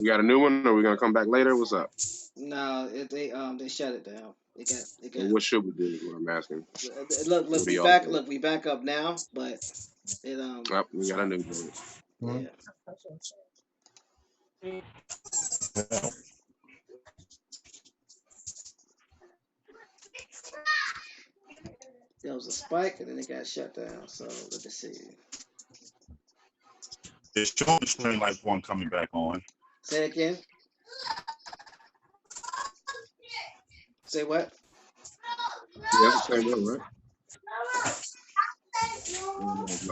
You got a new one, or we gonna come back later? What's up? No, they shut it down. It Well, got. what should we do? Is what I'm asking. Look, What do y'all think? look, we back up now, but it Oh, we got a new one. yeah. There was a spike and then it got shut down. So let me see. It's showing the screen like one coming back on. Say it again. Say what? Yeah, that's the same one, right?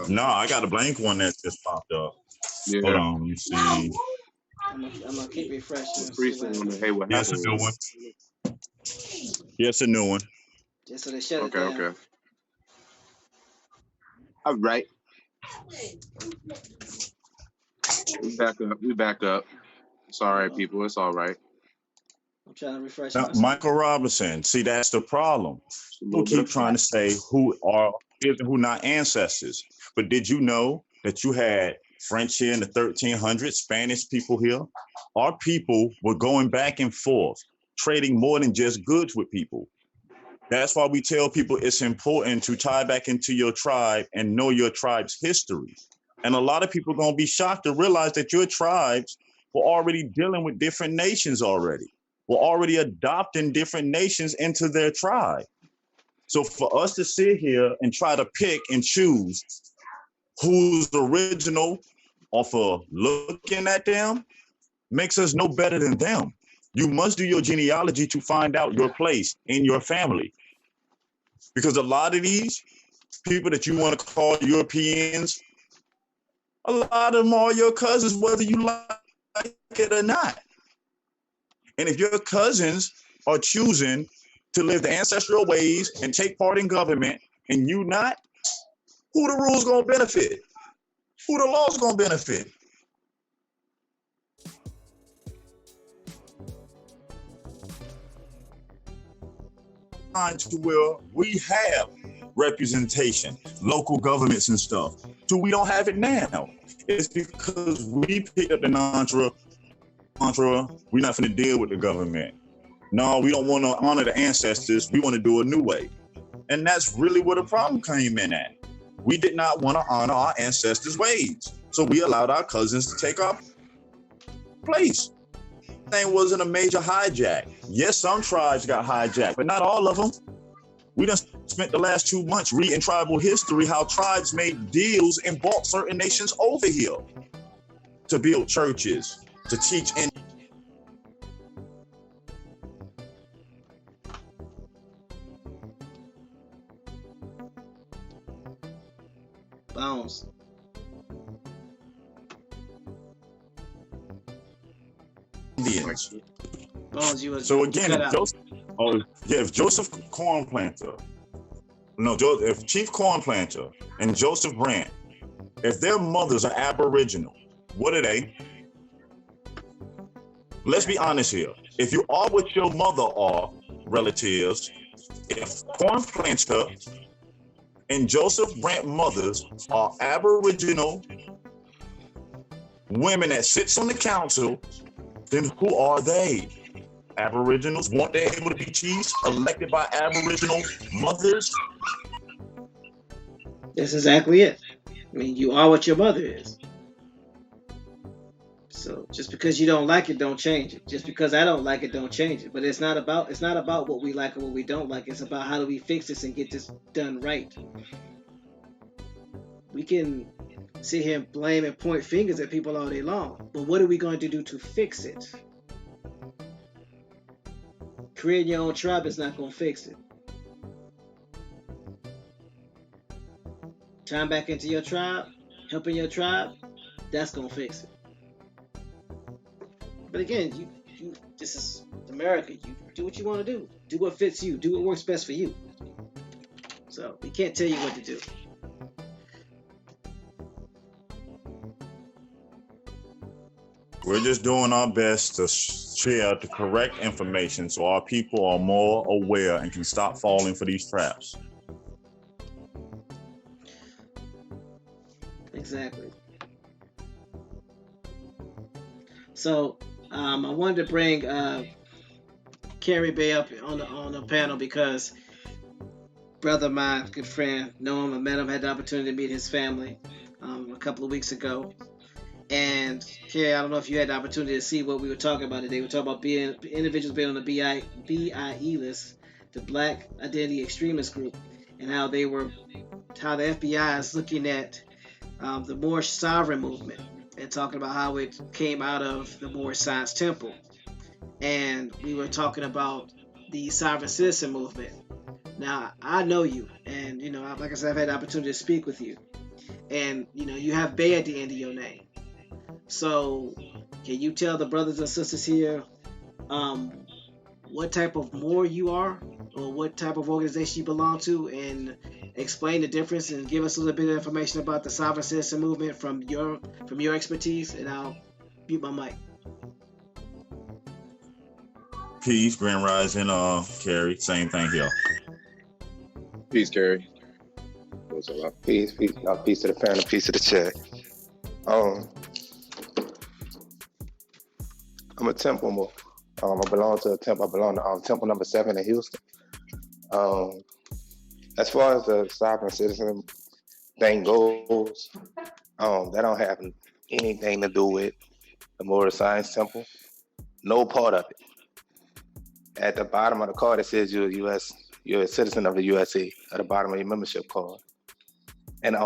No, I got a blank one that just popped up. Yeah. Hold on, let me see. I'm gonna keep refreshing and see Priest what on the happens. hey, what Yes, a happened? new one. Yes, a new one. Just so they shut it Okay, down. okay. All right. We back up. We back up. It's all right, people. It's all right. I'm trying to refresh Now, my screen. Michael Robinson. See, that's the problem. Just a People little bit keep of trying to say who are is and who not ancestors. But did you know that you had French here in the 1300s, Spanish people here? Our people were going back and forth, trading more than just goods with people. That's why we tell people it's important to tie back into your tribe and know your tribe's history. And a lot of people are going to be shocked to realize that your tribes were already dealing with different nations already, were already adopting different nations into their tribe. So for us to sit here and try to pick and choose who's original off of looking at them makes us no better than them. You must do your genealogy to find out your place in your family. Because a lot of these people that you want to call Europeans, a lot of them are your cousins, whether you like it or not. And if your cousins are choosing to live the ancestral ways and take part in government and you not, who the rules gonna benefit? Who the laws gonna benefit? To where we have representation, local governments and stuff. So we don't have it now. It's because we picked up the mantra, we're not going to deal with the government. No, we don't want to honor the ancestors. We want to do a new way. And that's really where the problem came in at. We did not want to honor our ancestors' ways. So we allowed our cousins to take our place. Thing wasn't a major hijack. Yes, some tribes got hijacked, but not all of them. We done spent the last 2 months reading tribal history, how tribes made deals and bought certain nations over here to build churches, to teach in. Bounce. Indians. Bones, you was So again, cut out. if Joseph Cornplanter, if Chief Cornplanter and Joseph Brant, if their mothers are Aboriginal, what are they? Let's be honest here. If you are what your mother are, relatives, if Cornplanter and Joseph Brant mothers are Aboriginal women that sits on the council, then who are they? Aboriginals? Weren't they able to be chiefs elected by Aboriginal mothers? That's exactly it. I mean, you are what your mother is. So just because you don't like it, don't change it. Just because I don't like it, don't change it. But it's not about what we like or what we don't like. It's about how do we fix this and get this done right. We can sit here and blame and point fingers at people all day long, but what are we going to do to fix it? Creating your own tribe is not going to fix it. Time back into your tribe, helping your tribe, that's going to fix it. But again, you this is America. You do what you want to do. Do what fits you. Do what works best for you. So we can't tell you what to do. We're just doing our best to share the correct information so our people are more aware and can stop falling for these traps. Exactly. So I wanted to bring Carrie Bay up on the panel because brother of mine, good friend, know him, I met him, had the opportunity to meet his family a couple of weeks ago. And Carrie, I don't know if you had the opportunity to see what we were talking about today. We were talking about being individuals being on the BIE list, the Black Identity Extremist group, and how the FBI is looking at the Moorish sovereign movement and talking about how it came out of the Moorish Science Temple. And we were talking about the sovereign citizen movement. Now, I know you, and like I said, I've had the opportunity to speak with you, and you have Bay at the end of your name. So, can you tell the brothers and sisters here what type of Moor you are, or what type of organization you belong to, and explain the difference and give us a little bit of information about the sovereign citizen movement from your expertise, and I'll mute my mic. Peace, Grand Rising, Carrie, same thing here. Peace, Carrie. What's up? Peace to the panel, peace to the chat. I'm a Temple Moor. I belong to a temple. I belong to Temple number 7 in Houston. As far as the sovereign citizen thing goes, that don't have anything to do with the Moorish Science Temple. No part of it. At the bottom of the card, it says you're a citizen of the USA at the bottom of your membership card. And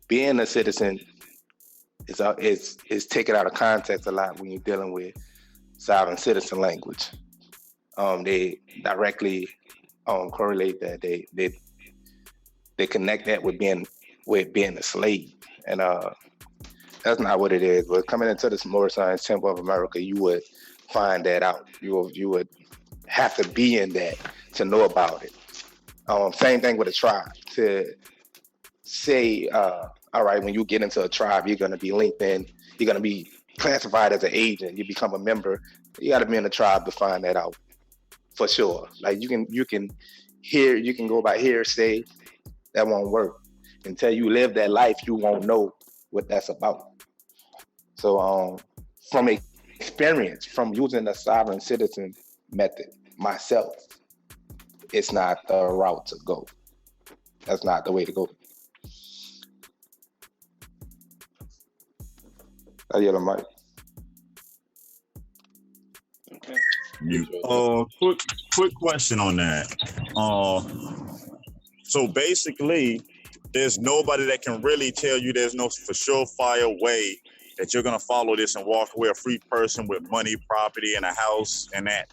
being a citizen is taken out of context a lot when you're dealing with sovereign citizen language. They directly correlate that. They connect that with being a slave, and that's not what it is. But coming into the Moorish Science Temple of America, you would find that out. You would have to be in that to know about it. Same thing with a tribe. To say, all right, when you get into a tribe, you're going to be linked in, you're going to be classified as an agent, you become a member. You got to be in the tribe to find that out for sure. Like you can go by hearsay, that won't work. Until you live that life, you won't know what that's about. So from experience, from using the sovereign citizen method myself, it's not the route to go. That's not the way to go. I yell mic. Okay. Quick question on that. So basically, there's nobody that can really tell you there's no for surefire way that you're gonna follow this and walk away a free person with money, property, and a house and that.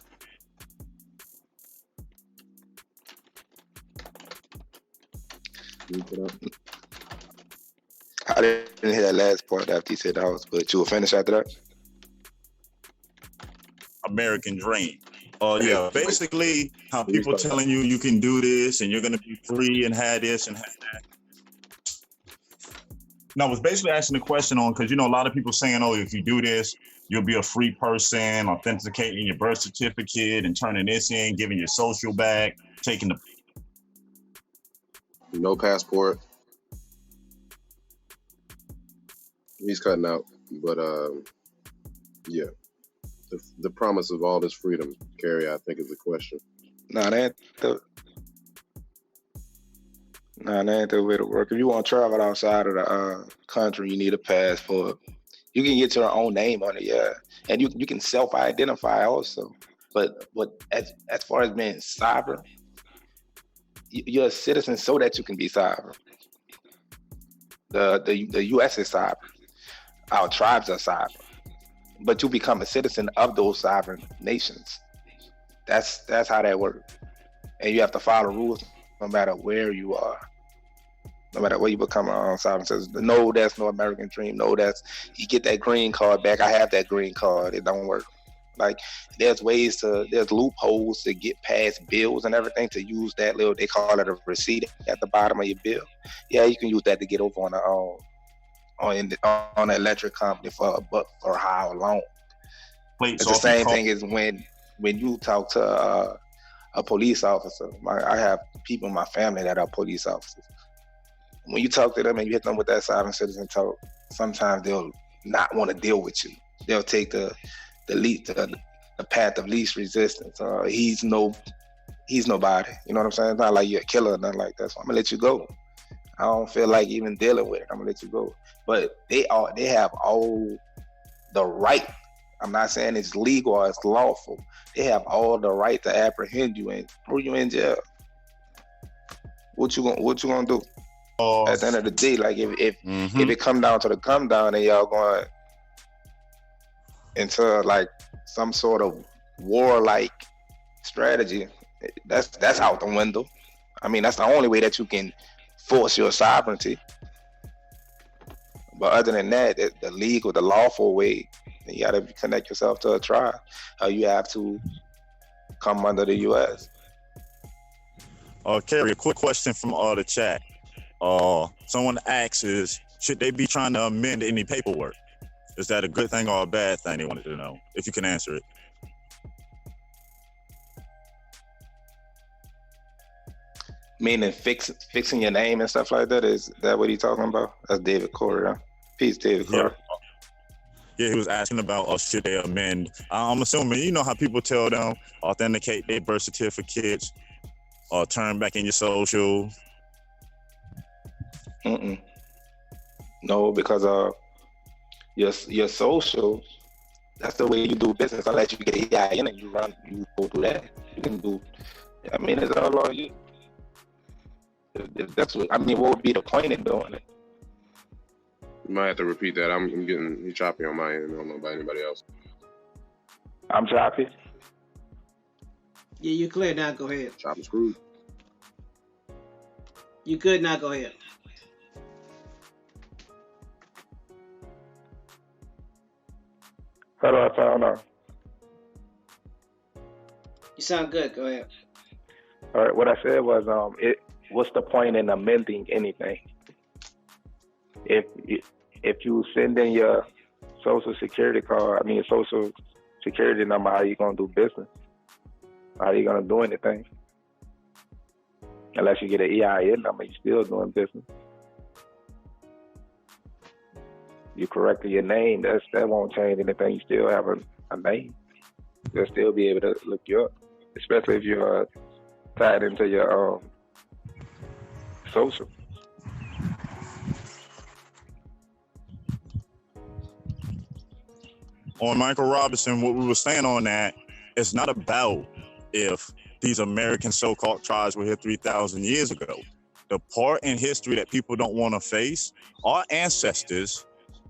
I didn't hear that last part after you said the house, but you will finish after that? American dream. Yeah, basically how people telling you can do this and you're gonna be free and have this and have that. No, I was basically asking the question on, because a lot of people saying, oh, if you do this, you'll be a free person, authenticating your birth certificate and turning this in, giving your social back, taking the No passport. He's cutting out, but yeah, the promise of all this freedom, Carrie, I think is the question. Nah, that ain't the way to work. If you want to travel outside of the country, you need a passport. You can get your own name on it, yeah, and you can self-identify also. But as far as being sovereign, you're a citizen so that you can be sovereign. The U.S. is sovereign. Our tribes are sovereign, but you become a citizen of those sovereign nations. That's how that works, and you have to follow rules no matter where you are, no matter where you become a sovereign citizen. No, that's no American dream. No, you get that green card back. I have that green card. It don't work. Like there's loopholes to get past bills and everything to use that little, they call it a receipt at the bottom of your bill. Yeah, you can use that to get over on the electric company for how long. It's the same thing as when you talk to a police officer. I have people in my family that are police officers. When you talk to them and you hit them with that sovereign citizen talk, sometimes they'll not want to deal with you they'll take the path of least resistance. He's nobody. You know what I'm saying? It's not like you're a killer or nothing like that. So I'm gonna let you go. I don't feel like even dealing with it. I'm gonna let you go. But they have all the right. I'm not saying it's legal or it's lawful. They have all the right to apprehend you and throw you in jail. What you gonna do? At the end of the day, like if it come down to the come down and y'all going into like some sort of warlike strategy, that's out the window. I mean, that's the only way that you can force your sovereignty. But other than that, the legal, the lawful way, you gotta connect yourself to a tribe. You have to come under the U.S. Kerry, a quick question from the chat. Someone asks should they be trying to amend any paperwork? Is that a good thing or a bad thing? They wanted to know if you can answer it. Meaning fixing your name and stuff like that? Is that what he's talking about? That's David Corey, huh? Peace, David Corey. Yeah, he was asking about should they amend. I'm assuming, you know how people tell them authenticate their birth certificates or turn back in your social. No, because your social, that's the way you do business. Unless you get EIN and you go through that. You can do. I mean, it's all on you. That's what I mean. What would be the point in doing it? You might have to repeat that. I'm getting choppy on my end. I don't know about anybody else. I'm choppy. Yeah, you clear now. Go ahead. Choppy screwed. You good now? Go ahead. How do I sound now? You sound good. Go ahead. All right. What I said was, what's the point in amending anything? If you send in your social security card, I mean your social security number, how you gonna do business? How you gonna do anything? Unless you get an EIN number, you're still doing business. You corrected your name, that won't change anything. You still have a name. They'll still be able to look you up, especially if you're tied into your social. On Michael Robinson, what we were saying on that, it's not about if these American so-called tribes were here 3,000 years ago. The part in history that people don't want to face, our ancestors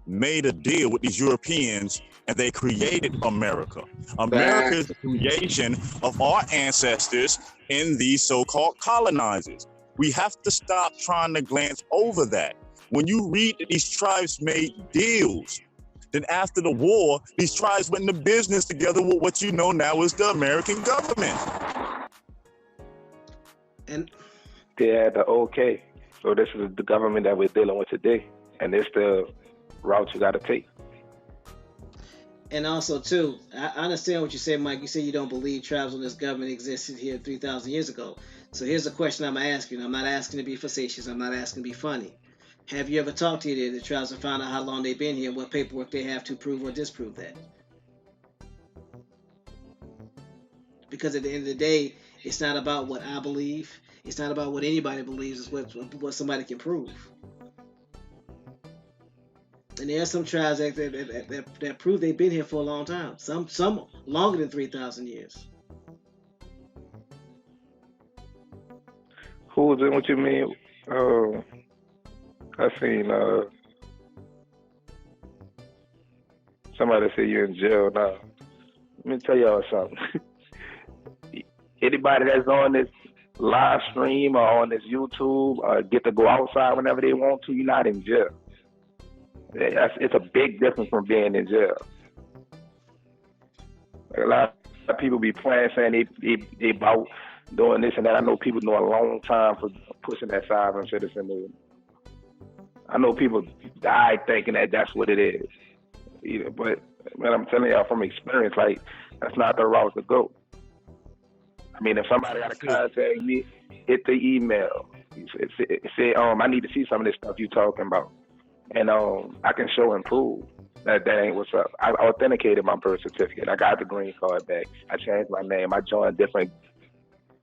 made a deal with these Europeans and they created America. America is the creation of our ancestors in these so-called colonizers. We have to stop trying to glance over that. When you read that these tribes made deals, then after the war, these tribes went into business together with what you know now is the American government. And they had the okay. So this is the government that we're dealing with today. And it's the route you got to take. And also, too, I understand what you said, Mike. You said you don't believe tribes when this government existed here 3,000 years ago. So here's a question I'm asking. I'm not asking to be facetious. I'm not asking to be funny. Have you ever talked to any of the tribes and found out how long they've been here and what paperwork they have to prove or disprove that? Because at the end of the day, it's not about what I believe. It's not about what anybody believes. It's what somebody can prove. And there are some tribes that prove they've been here for a long time. Some longer than 3,000 years. Who's in what you mean? I seen somebody say you're in jail now. Let me tell y'all something. Anybody that's on this live stream or on this YouTube get to go outside whenever they want to, you're not in jail. It's a big difference from being in jail. A lot of people be playing, saying they about doing this and that. I know people know a long time for pushing that sovereign citizen movement. I know people die thinking that that's what it is. But man, I'm telling y'all from experience, like that's not the route to go. I mean, if somebody got to contact me, hit the email. Say, I need to see some of this stuff you talking about. And I can show and prove. That ain't what's up. I authenticated my birth certificate. I got the green card back. I changed my name. I joined different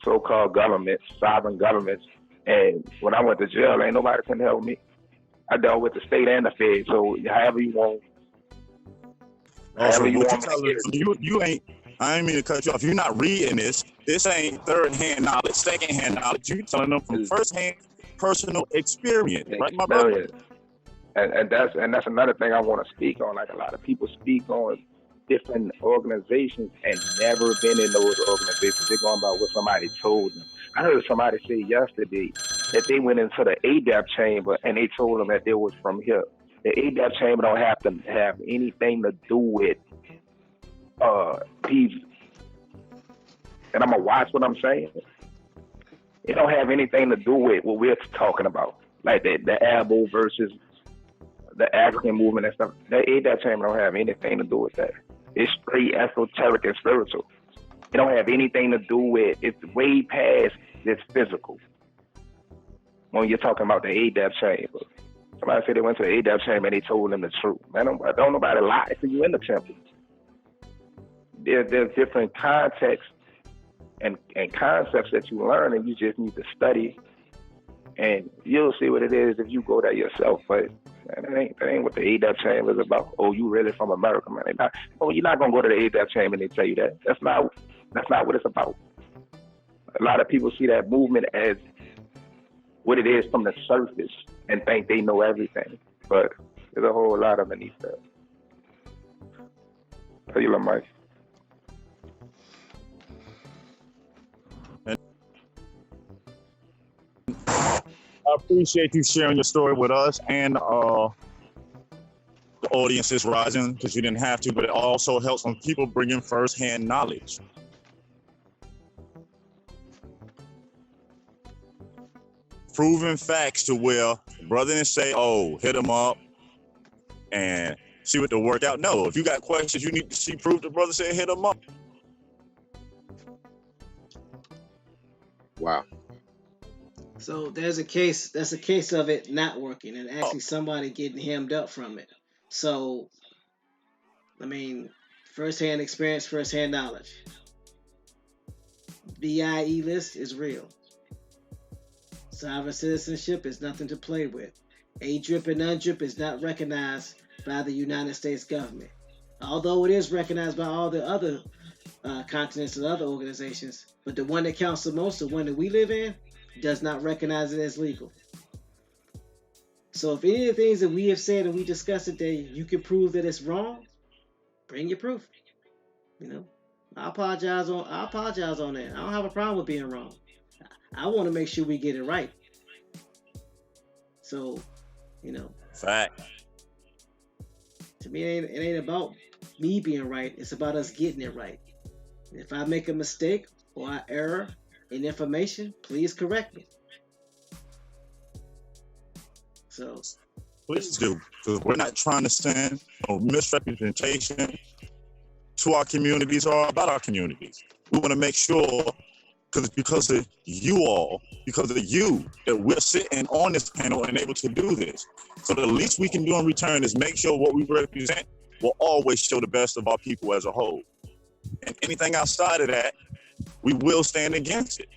so-called governments, sovereign governments. And when I went to jail, ain't nobody can help me. I dealt with the state and the Fed. So however you want, Also, however you what you want me tell to get it. you ain't. I ain't mean to cut you off. You're not reading this. This ain't third-hand knowledge, second-hand knowledge. You telling them from first-hand personal experience, right, my brother? Experience. And that's another thing I want to speak on. Like a lot of people speak on different organizations and never been in those organizations. They're going about what somebody told them. I heard somebody say yesterday that they went into the A.D.A.P. chamber and they told them that they was from here. The A.D.A.P. chamber don't have to have anything to do with these. And I'm gonna watch what I'm saying. It don't have anything to do with what we're talking about, like the ABO versus the African movement and stuff. The A.D.A.P. chamber don't have anything to do with that. It's straight esoteric and spiritual. It don't have anything to do with. It's way past this physical. When you're talking about the A.D.A.P. chamber, somebody said they went to the A.D.A.P. chamber and they told them the truth. Man, don't nobody lie to you in the temple. There's different contexts and concepts that you learn, and you just need to study, and you'll see what it is if you go there yourself. But man, that ain't what the A.D.A.P. chamber is about. Oh, you really from America, man? You're not gonna go to the A.D.A.P. chamber and they tell you that. That's not what it's about. A lot of people see that movement as what it is from the surface and think they know everything, but there's a whole lot underneath that. Tell you, Mike. I appreciate you sharing your story with us, and the audience is rising because you didn't have to, but it also helps when people bring in first-hand knowledge. Proven facts to where brother didn't say, oh, hit them up and see what they'll work out. No, if you got questions, you need to see proof. The brother said, hit them up. Wow. So that's a case of it not working and actually somebody getting hemmed up from it. So, I mean, first-hand experience, first-hand knowledge. B.I.E. list is real. Sovereign citizenship is nothing to play with. A-drip and UNDRIP is not recognized by the United States government. Although it is recognized by all the other continents and other organizations, but the one that counts the most, the one that we live in, does not recognize it as legal. So if any of the things that we have said and we discussed today, you can prove that it's wrong, bring your proof. You know, I apologize on that. I don't have a problem with being wrong. I want to make sure we get it right. So, you know, fact. To me, it ain't about me being right. It's about us getting it right. And if I make a mistake or I error in information, please correct me. So, please do, because we're not trying to send misrepresentation to our communities or about our communities. We want to make sure, because of you, that we're sitting on this panel and able to do this. So the least we can do in return is make sure what we represent will always show the best of our people as a whole. And anything outside of that, we will stand against it.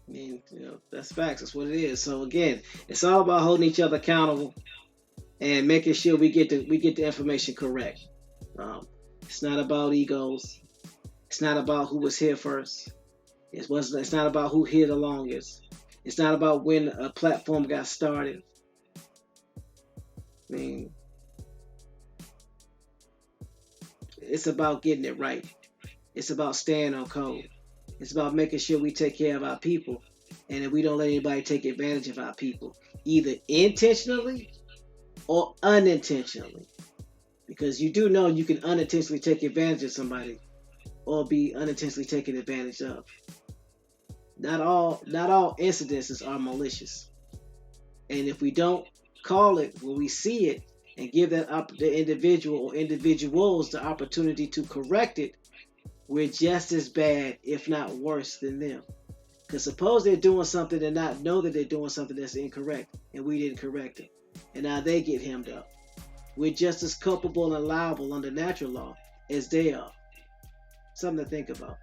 I mean, you know, that's facts. That's what it is. So again, it's all about holding each other accountable and making sure we get the information correct. It's not about egos. It's not about who was here first. It's not about who here the longest. It's not about when a platform got started. I mean, it's about getting it right. It's about staying on code. It's about making sure we take care of our people and that we don't let anybody take advantage of our people, either intentionally or unintentionally. Because you do know you can unintentionally take advantage of somebody or be unintentionally taken advantage of. Not all incidences are malicious. And if we don't call it when we see it and give that the individual or individuals the opportunity to correct it, we're just as bad, if not worse, than them. Because suppose they're doing something and not know that they're doing something that's incorrect, and we didn't correct it, and now they get hemmed up. We're just as culpable and liable under natural law as they are. Something to think about.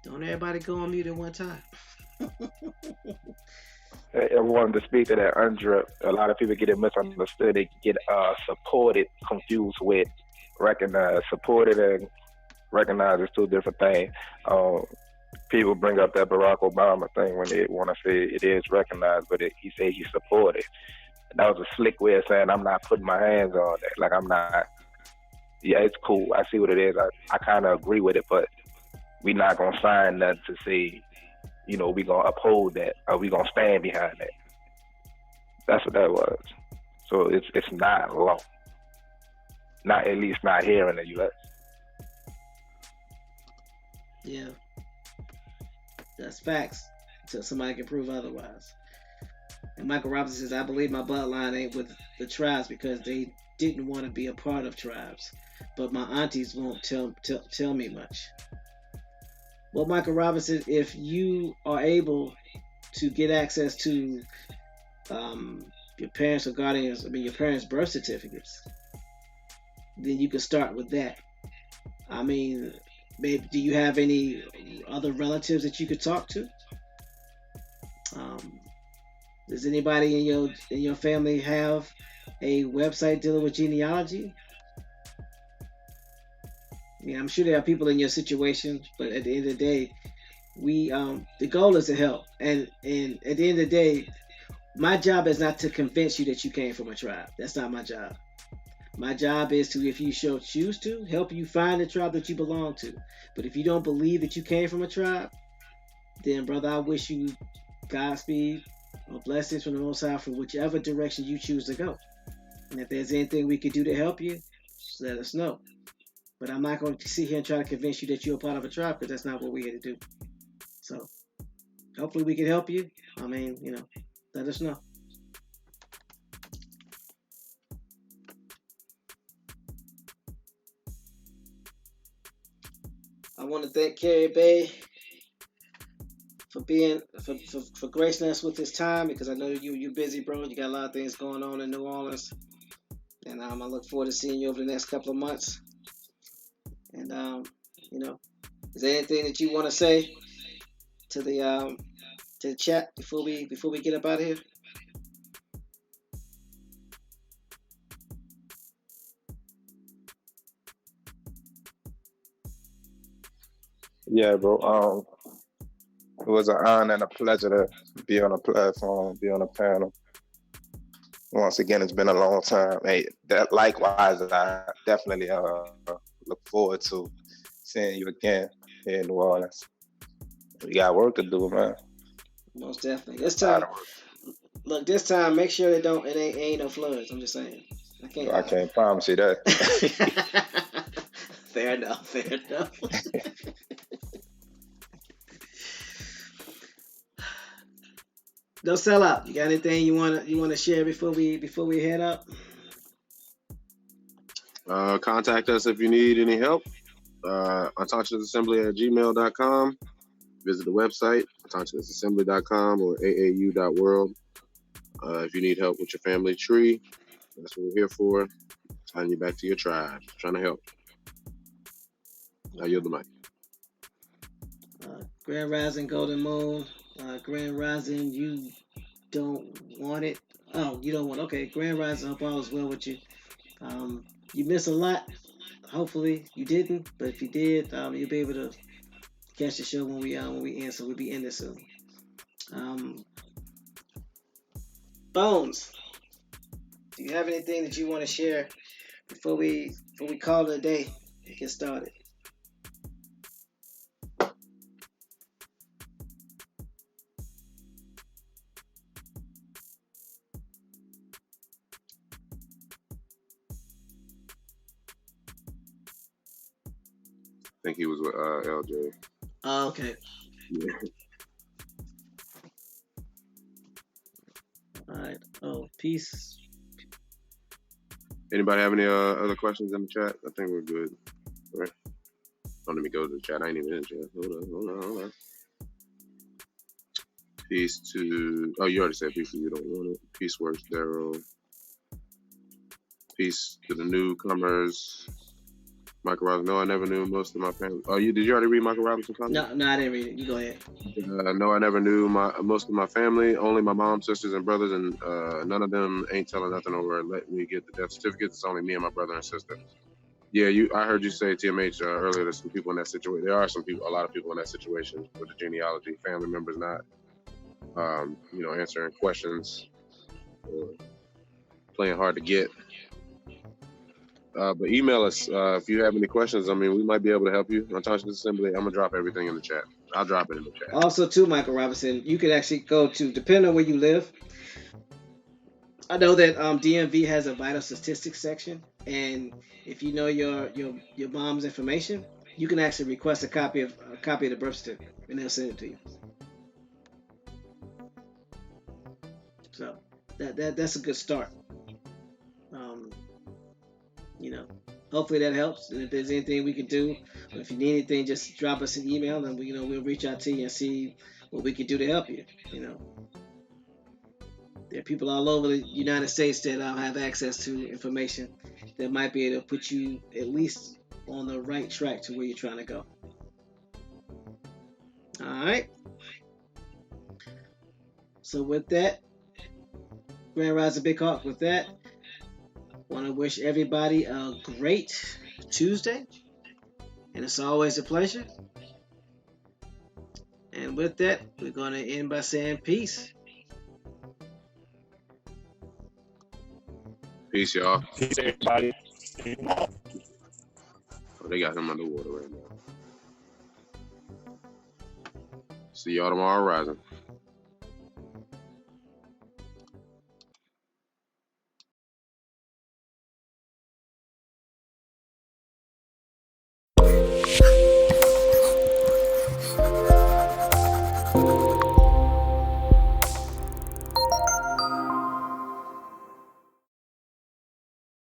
Don't everybody go on mute at one time. I wanted to speak to that, Andrea. A lot of people get it misunderstood. They get supported confused with recognized. Supported and recognized is two different things. People bring up that Barack Obama thing when they want to say it is recognized, but he said he's supported. That was a slick way of saying I'm not putting my hands on it. Like I'm not. Yeah, it's cool. I see what it is. I kind of agree with it, but we not gonna sign that to say, we gonna uphold that or we gonna stand behind that. That's what that was. So it's not law. Not at least not here in the U.S. Yeah, that's facts. Until somebody can prove otherwise. And Michael Robinson says, I believe my bloodline ain't with the tribes because they didn't want to be a part of tribes. But my aunties won't tell me much. Well, Michael Robinson, if you are able to get access to your parents or guardians, your parents' birth certificates, then you can start with that. I mean, maybe do you have any other relatives that you could talk to? Does anybody in your family have a website dealing with genealogy? Yeah, I'm sure there are people in your situation, but at the end of the day, we the goal is to help. And at the end of the day, my job is not to convince you that you came from a tribe. That's not my job. My job is to, if you choose to, help you find the tribe that you belong to. But if you don't believe that you came from a tribe, then brother, I wish you Godspeed or blessings from the Most High for whichever direction you choose to go. And if there's anything we could do to help you, just let us know. But I'm not going to sit here and try to convince you that you're a part of a tribe because that's not what we're here to do. So hopefully we can help you. I mean, let us know. I want to thank C.A.B for gracing us with his time because I know you're busy, bro. You got a lot of things going on in New Orleans, and I look forward to seeing you over the next couple of months. And is there anything that you want to say to the chat before we get up out of here? Yeah, bro. It was an honor and a pleasure to be on a platform, be on a panel. Once again, it's been a long time. Hey, likewise, I definitely look forward to seeing you again here in New Orleans. We got work to do, man. Most definitely. This time, make sure it ain't no floods. I'm just saying. I can't promise you that. Fair enough. Don't sell out. You got anything you wanna share before we head up? Contact us if you need any help. autochthonsassembly@gmail.com. Visit the website, autochthonsassembly.com or aau.world. If you need help with your family tree, that's what we're here for. Tying you back to your tribe. Trying to help. I yield the mic. Grand Rising Golden Moon. Grand Rising, you don't want it. Oh, you don't want it. Okay, Grand Rising, hope all is well with you. You miss a lot. Hopefully you didn't, but if you did, you'll be able to catch the show when we end. So we'll be in this soon. Bones, do you have anything that you want to share before we call it a day and get started? think he was with LJ. Oh, okay. Yeah. All right. Oh, peace. Anybody have any other questions in the chat? I think we're good. All right. Oh, let me go to the chat. I ain't even in the chat. Hold on. Peace to. Oh, you already said peace to you don't want it. Peace works, Daryl. Peace to the newcomers. Michael Robinson. No, I never knew most of my family. Oh, did you already read Michael Robinson comment? No, I didn't read it. You go ahead. No, I never knew most of my family. Only my mom, sisters, and brothers, and none of them ain't telling nothing over letting me get the death certificates. It's only me and my brother and sister. Yeah, I heard you say, TMH, earlier. There's some people in that situation. There are a lot of people in that situation with the genealogy, family members not, answering questions or playing hard to get. But email us if you have any questions. I mean, we might be able to help you. Unconscious Assembly. I'm gonna drop everything in the chat. I'll drop it in the chat. Also, too, Michael Robinson, you could actually go to, depending on where you live. I know that DMV has a vital statistics section, and if you know your mom's information, you can actually request a copy of the birth certificate, and they'll send it to you. So that's a good start. Hopefully that helps. And if there's anything we can do, or if you need anything, just drop us an email, and we'll reach out to you and see what we can do to help you. There are people all over the United States that have access to information that might be able to put you at least on the right track to where you're trying to go. All right. So with that, Grand Rising Big Hawk, with that, want to wish everybody a great Tuesday. And it's always a pleasure. And with that, we're going to end by saying peace. Peace, y'all. Peace, everybody. Oh, they got him underwater right now. See y'all tomorrow rising.